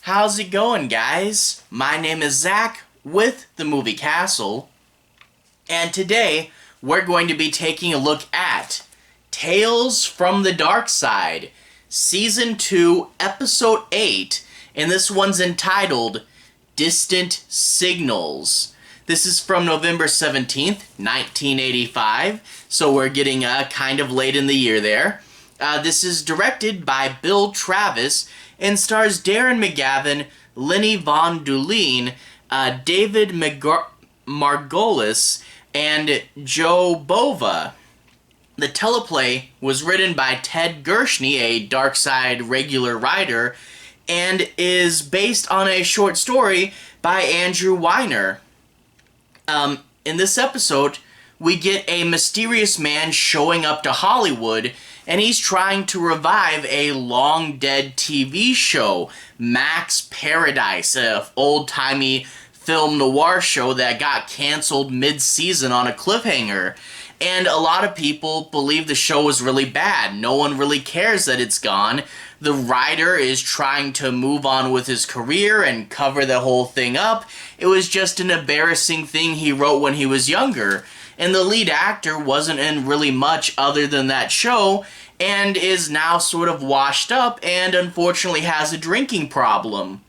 How's it going, guys? My name is Zach with the Movie Castle, and today we're going to be taking a look at Tales from the Darkside, Season 2, Episode 8, and this one's entitled Distant Signals. This is from November 17th, 1985, so we're getting kind of late in the year there. This is directed by Bill Travis and stars Darren McGavin, Lenny von Dohlen, David Margulies, and Joe Bova. The teleplay was written by Ted Gershuny, a Darkside regular writer, and is based on a short story by Andrew Weiner. In this episode, we get a mysterious man showing up to Hollywood, and he's trying to revive a long-dead TV show, Mac's Paradise, an old-timey film noir show that got canceled mid-season on a cliffhanger. And a lot of people believe the show was really bad. No one really cares that it's gone. The writer is trying to move on with his career and cover the whole thing up. It was just an embarrassing thing he wrote when he was younger. And the lead actor wasn't in really much other than that show, and is now sort of washed up and unfortunately has a drinking problem.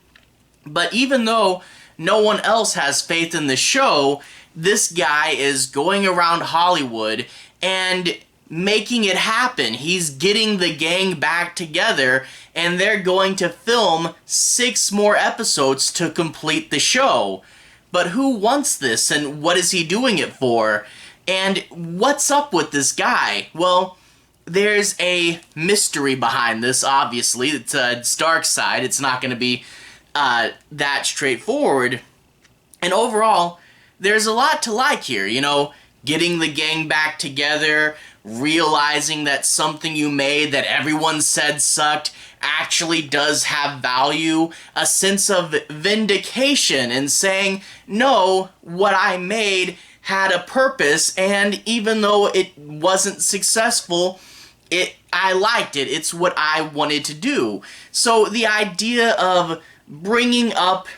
But even though no one else has faith in the show, this guy is going around Hollywood and making it happen. He's getting the gang back together, and they're going to film 6 more episodes to complete the show. But who wants this, and what is he doing it for? And what's up with this guy? Well, there's a mystery behind this, obviously. It's Darkside. It's not going to be that straightforward. And overall, there's a lot to like here, you know, getting the gang back together, realizing that something you made that everyone said sucked actually does have value, a sense of vindication and saying, no, what I made had a purpose, and even though it wasn't successful, I liked it. It's what I wanted to do. So the idea of bringing up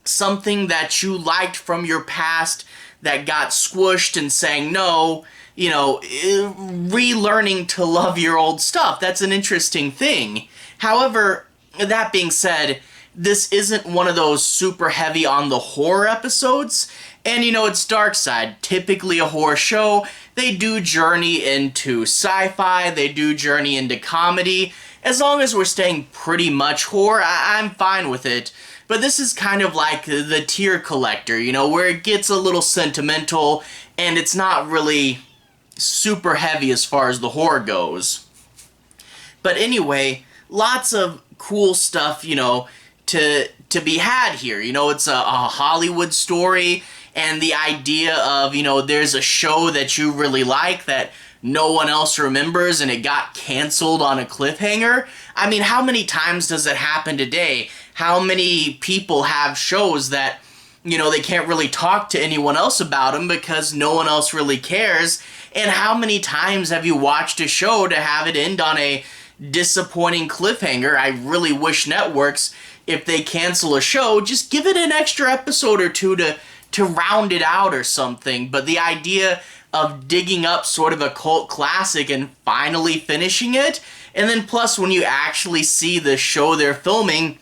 something that you liked from your past that got squished and saying no, you know, relearning to love your old stuff, that's an interesting thing. However, that being said, this isn't one of those super heavy on the horror episodes, and you know, it's Darkside, typically a horror show. They do journey into sci-fi, they do journey into comedy. As long as we're staying pretty much horror, I'm fine with it. But this is kind of like the tear collector, you know, where it gets a little sentimental and it's not really super heavy as far as the horror goes. But anyway, lots of cool stuff, you know, to be had here. You know, it's a Hollywood story, and the idea of, you know, there's a show that you really like that no one else remembers and it got canceled on a cliffhanger. I mean, how many times does it happen today? How many people have shows that, you know, they can't really talk to anyone else about them because no one else really cares? And how many times have you watched a show to have it end on a disappointing cliffhanger? I really wish networks, if they cancel a show, just give it an extra episode or two to round it out or something. But the idea of digging up sort of a cult classic and finally finishing it, and then plus when you actually see the show they're filming,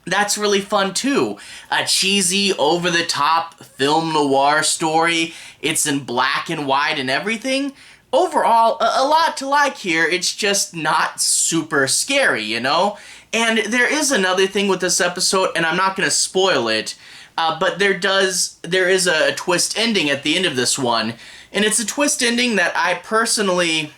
that's really fun too. A cheesy, over-the-top film noir story. It's in black and white and everything. Overall, a lot to like here. It's just not super scary, you know? And there is another thing with this episode, and I'm not going to spoil it, but there is a twist ending at the end of this one. And it's a twist ending that I personally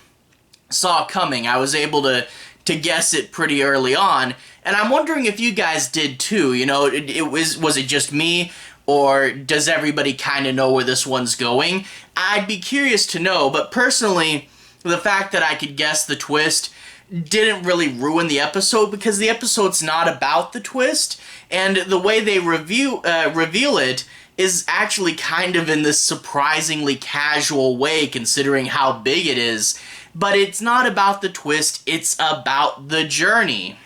saw coming. I was able to guess it pretty early on. And I'm wondering if you guys did too. You know, was it just me, or does everybody kind of know where this one's going? I'd be curious to know, but personally, the fact that I could guess the twist didn't really ruin the episode, because the episode's not about the twist, and the way they reveal it is actually kind of in this surprisingly casual way considering how big it is. But it's not about the twist, it's about the journey.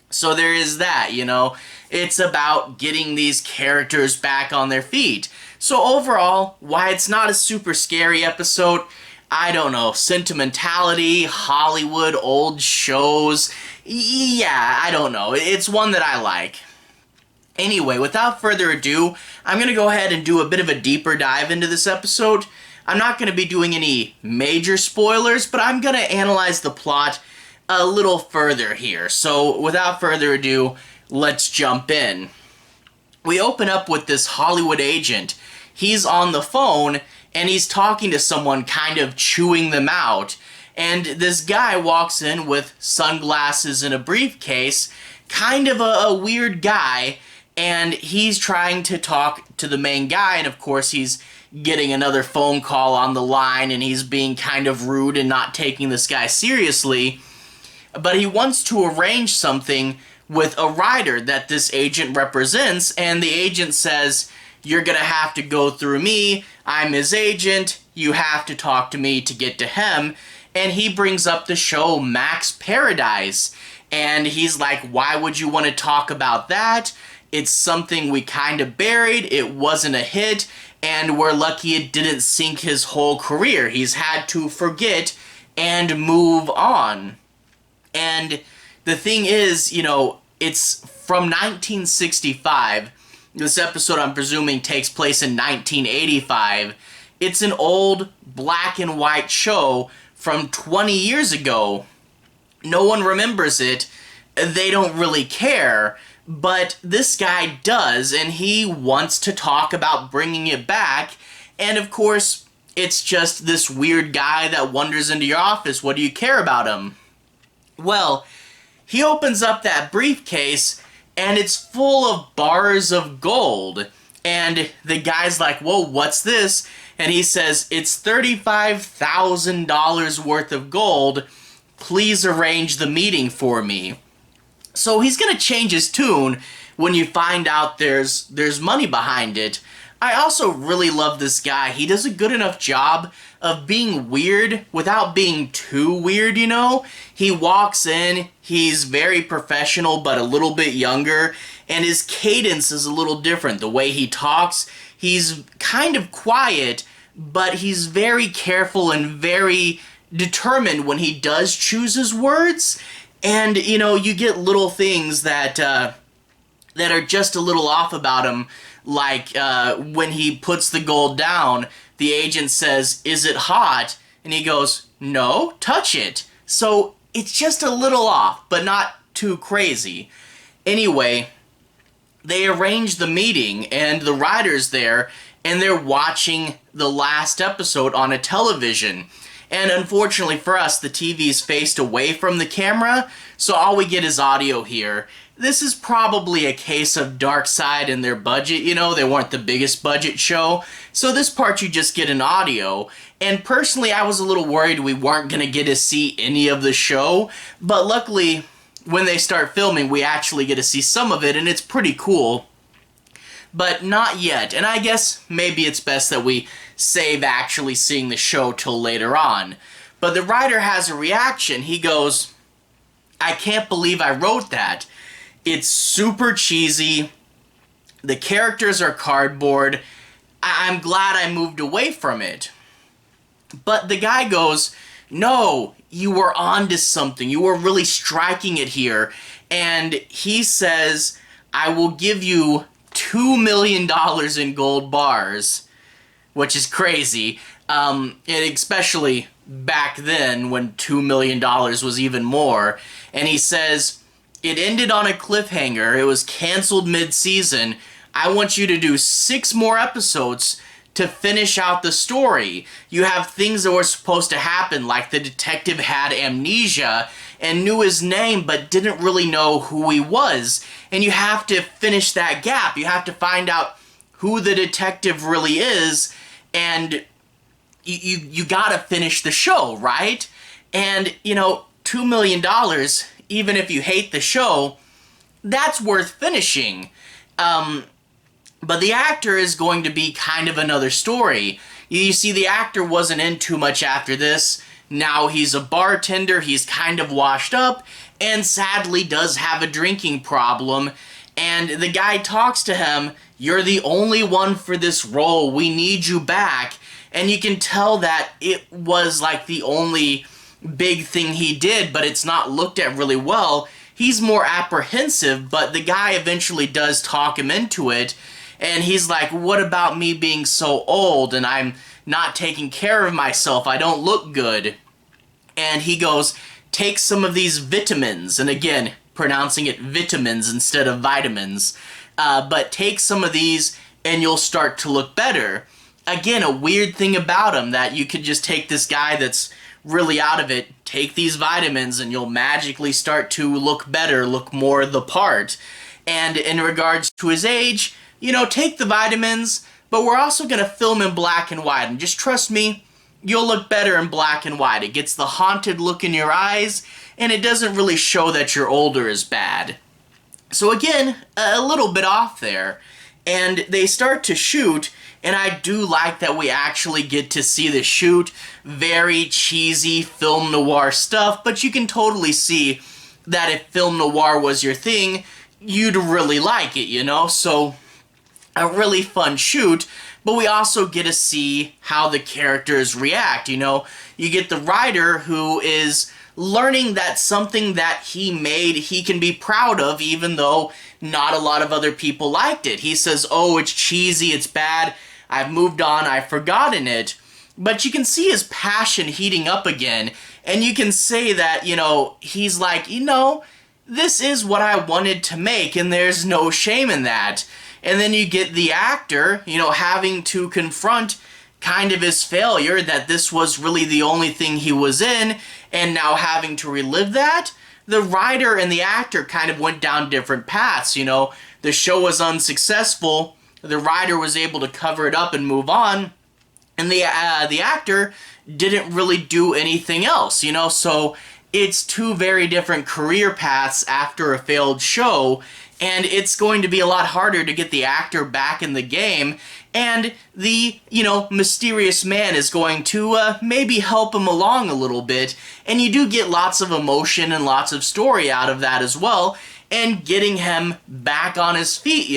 So there is that, you know. It's about getting these characters back on their feet. So overall, why it's not a super scary episode, I don't know. Sentimentality, Hollywood, old shows. Yeah, I don't know. It's one that I like. Anyway, without further ado, I'm going to go ahead and do a bit of a deeper dive into this episode. I'm not going to be doing any major spoilers, but I'm going to analyze the plot a little further here. So, without further ado, let's jump in. We open up with this Hollywood agent. He's on the phone, and he's talking to someone, kind of chewing them out. And this guy walks in with sunglasses and a briefcase, kind of a weird guy, and he's trying to talk to the main guy, and of course he's getting another phone call on the line, and he's being kind of rude and not taking this guy seriously. But he wants to arrange something with a writer that this agent represents, and the agent says, "You're gonna have to go through me, I'm his agent, you have to talk to me to get to him." And he brings up the show Max Paradise, and he's like, "Why would you want to talk about that? It's something we kind of buried, it wasn't a hit, and we're lucky it didn't sink his whole career. He's had to forget and move on." And the thing is, you know, it's from 1965. This episode, I'm presuming, takes place in 1985. It's an old black and white show from 20 years ago. No one remembers it. They don't really care. But this guy does, and he wants to talk about bringing it back. And of course, it's just this weird guy that wanders into your office. What do you care about him? Well, he opens up that briefcase, and it's full of bars of gold. And the guy's like, "Whoa, what's this?" And he says, "It's $35,000 worth of gold. Please arrange the meeting for me." So he's going to change his tune when you find out there's money behind it. I also really love this guy. He does a good enough job of being weird without being too weird, you know? He walks in, he's very professional but a little bit younger, and his cadence is a little different. The way he talks, he's kind of quiet, but he's very careful and very determined when he does choose his words. And, you know, you get little things that are just a little off about him, like when he puts the gold down, the agent says, "Is it hot?" And he goes, "No, touch it." So it's just a little off, but not too crazy. Anyway, they arrange the meeting, and the writer's there, and they're watching the last episode on a television. And unfortunately for us, the TV's faced away from the camera, so all we get is audio here. This is probably a case of Darkside and their budget, you know, they weren't the biggest budget show, so this part you just get an audio. And personally, I was a little worried we weren't going to get to see any of the show, but luckily, when they start filming, we actually get to see some of it, and it's pretty cool. But not yet, and I guess maybe it's best that we save actually seeing the show till later on. But the writer has a reaction. He goes, "I can't believe I wrote that. It's super cheesy. The characters are cardboard. I'm glad I moved away from it." But the guy goes, "No, you were onto something. You were really striking it here." And he says, "I will give you $2 million in gold bars," which is crazy, and especially back then when $2 million was even more. And he says, "It ended on a cliffhanger. It was canceled mid-season. I want you to do 6 more episodes to finish out the story. You have things that were supposed to happen, like the detective had amnesia and knew his name but didn't really know who he was. And you have to finish that gap. You have to find out who the detective really is, and you gotta finish the show, right?" And, you know, $2 million, even if you hate the show, that's worth finishing. But the actor is going to be kind of another story. You see, the actor wasn't in too much after this. Now he's a bartender, he's kind of washed up, and sadly does have a drinking problem. And the guy talks to him, "You're the only one for this role, we need you back." And you can tell that it was like the only big thing he did, but it's not looked at really well. He's more apprehensive, but the guy eventually does talk him into it. And he's like, "What about me being so old and I'm not taking care of myself? I don't look good." And he goes, "Take some of these vitamins." And again, pronouncing it vitamins instead of vitamins. But take some of these and you'll start to look better. Again, a weird thing about him, that you could just take this guy that's really out of it, take these vitamins and you'll magically start to look better, look more the part. And in regards to his age, take the vitamins, but we're also going to film in black and white. And just trust me, you'll look better in black and white. It gets the haunted look in your eyes, and it doesn't really show that you're older as bad. So again, a little bit off there. And they start to shoot, and I do like that we actually get to see the shoot. Very cheesy film noir stuff, but you can totally see that if film noir was your thing, you'd really like it, So, a really fun shoot, but we also get to see how the characters react, You get the writer who is learning that something that he made he can be proud of, even though not a lot of other people liked it. He says, "Oh, it's cheesy, it's bad, I've moved on, I've forgotten it." But you can see his passion heating up again, and you can say that, he's like, this is what I wanted to make, and there's no shame in that. And then you get the actor, having to confront kind of his failure, that this was really the only thing he was in, and now having to relive that. The writer and the actor kind of went down different paths, The show was unsuccessful, the writer was able to cover it up and move on, and the actor didn't really do anything else, So it's two very different career paths after a failed show, and it's going to be a lot harder to get the actor back in the game, and the, mysterious man is going to maybe help him along a little bit, and you do get lots of emotion and lots of story out of that as well, and getting him back on his feet,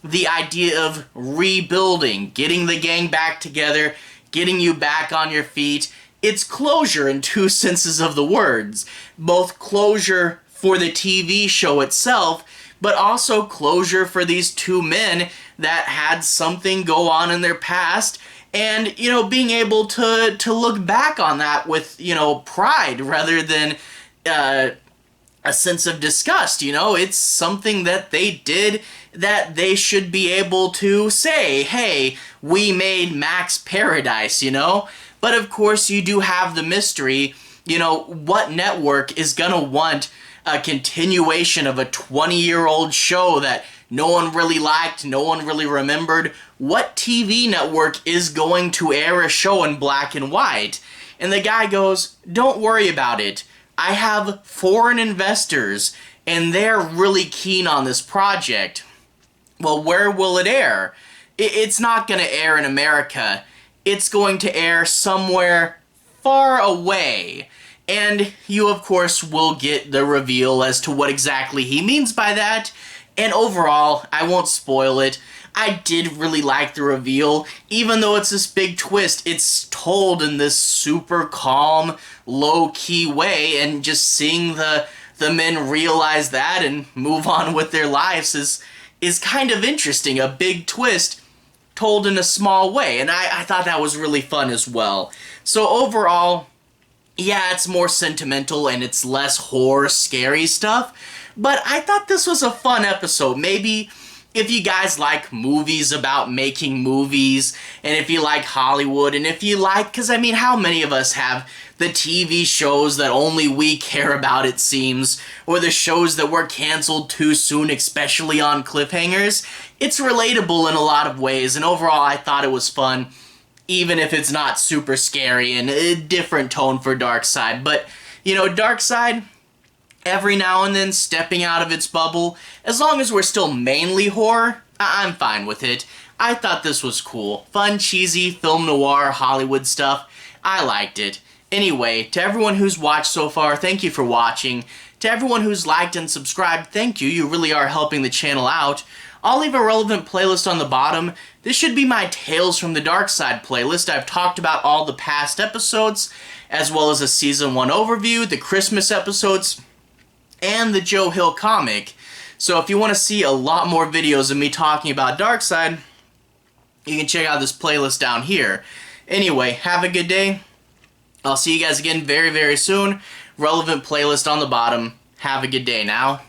The idea of rebuilding, getting the gang back together, getting you back on your feet. It's closure in two senses of the words. Both closure for the TV show itself, but also closure for these two men that had something go on in their past, and, being able to look back on that with, pride rather than a sense of disgust, It's something that they did that they should be able to say, "Hey, we made Max Paradise," But of course, you do have the mystery, what network is gonna want a continuation of a 20-year-old show that no one really liked, no one really remembered? What TV network is going to air a show in black and white? And the guy goes, "Don't worry about it. I have foreign investors, and they're really keen on this project." Well, where will it air? It's not going to air in America. It's going to air somewhere far away. And you, of course, will get the reveal as to what exactly he means by that. And overall, I won't spoil it, I did really like the reveal. Even though it's this big twist, it's told in this super calm, low-key way, and just seeing the men realize that and move on with their lives is kind of interesting. A big twist told in a small way, and I thought that was really fun as well. So overall, yeah, it's more sentimental and it's less horror, scary stuff, but I thought this was a fun episode. Maybe if you guys like movies about making movies, and if you like Hollywood, and if you like, because I mean, how many of us have the TV shows that only we care about, it seems, or the shows that were canceled too soon, especially on cliffhangers? It's relatable in a lot of ways, and overall I thought it was fun, even if it's not super scary and a different tone for Darkside. But, you know, Darkside, every now and then stepping out of its bubble, as long as we're still mainly horror, I'm fine with it. I thought this was cool. Fun, cheesy, film noir, Hollywood stuff. I liked it. Anyway, to everyone who's watched so far, thank you for watching. To everyone who's liked and subscribed, thank you. You really are helping the channel out. I'll leave a relevant playlist on the bottom. This should be my Tales from the Darkside playlist. I've talked about all the past episodes, as well as a Season 1 overview, the Christmas episodes, and the Joe Hill comic. So if you want to see a lot more videos of me talking about Darkside, you can check out this playlist down here. Anyway, have a good day. I'll see you guys again very, very soon. Relevant playlist on the bottom. Have a good day now.